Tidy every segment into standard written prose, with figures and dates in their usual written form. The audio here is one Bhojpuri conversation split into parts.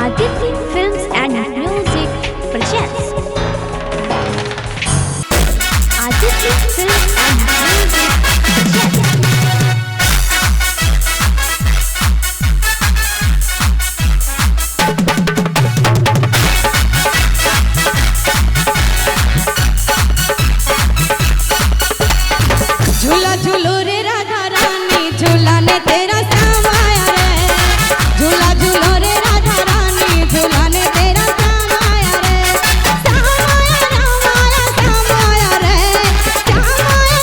Aditi Films and Music presents Aditi Films and Music presents झूला झूलो रे राधा रानी झूला ने तेरा सामाया रे झूला झूलो रे राधा रानी झूला ने तेरा सामाया रे सामाया रामाया सामाया रे सामाया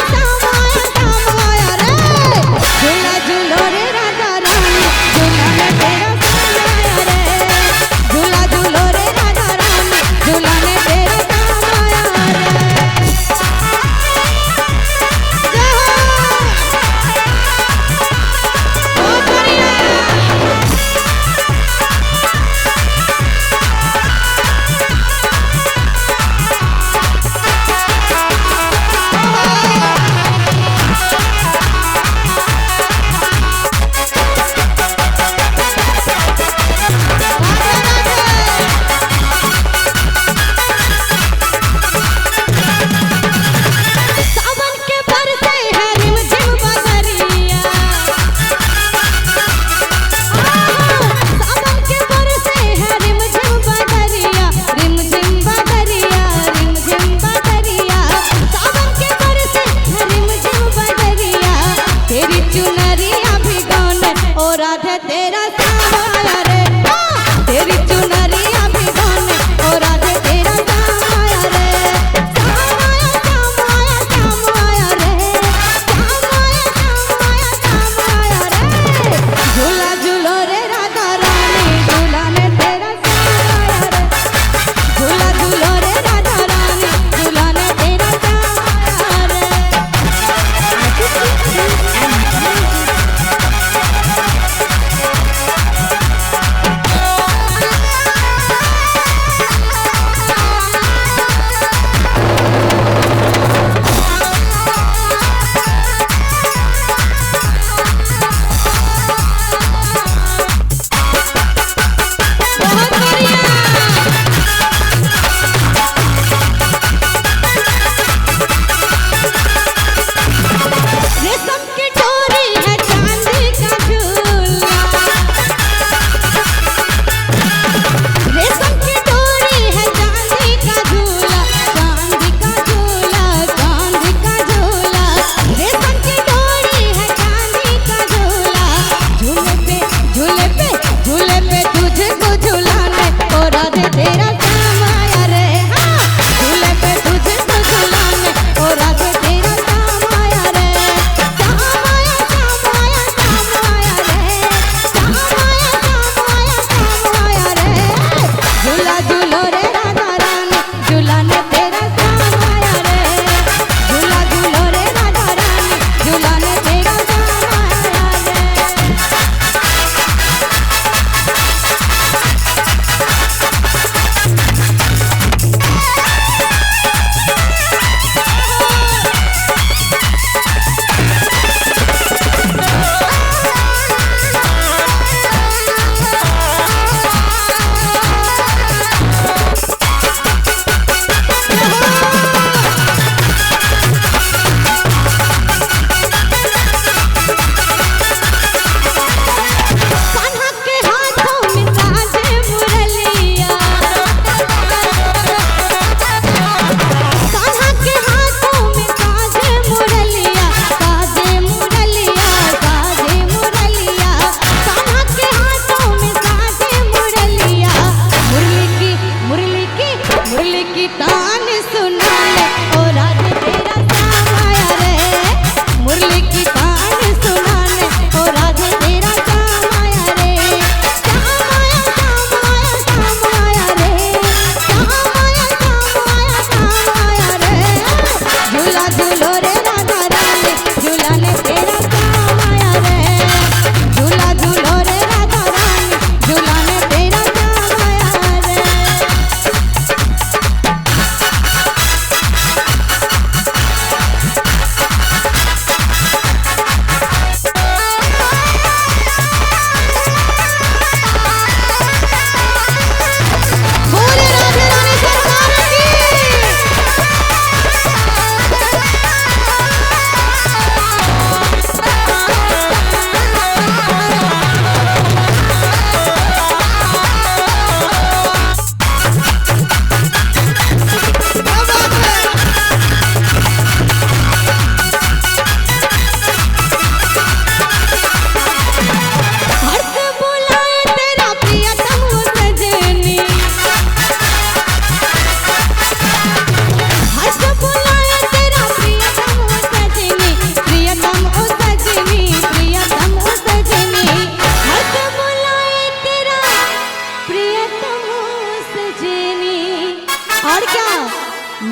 और क्या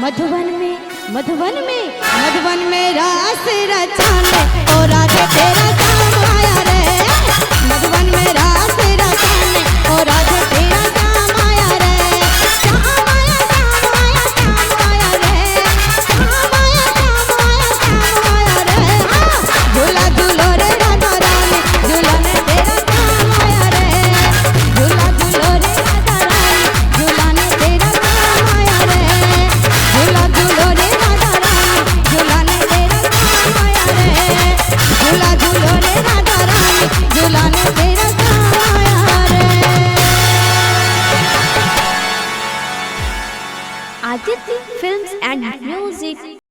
मधुवन में रास रचाने ओ राधे तेरा काम आया रे मधुवन में रास रचाने ओ राधे तेरा काम आया रे काम आया रे काम आया रे झूला झूलो रे राधा रानी झूलाने तेरा काम आया रे झूला झूलो रे राधा रानी झूलाने तेरा काम आया रे झूला झूलो रे राधा रानी झूलाने तेरा काम आया रे झूला झूलो रे राधा रानी झूलाने तेरा काम आया रे Aditya Films and Music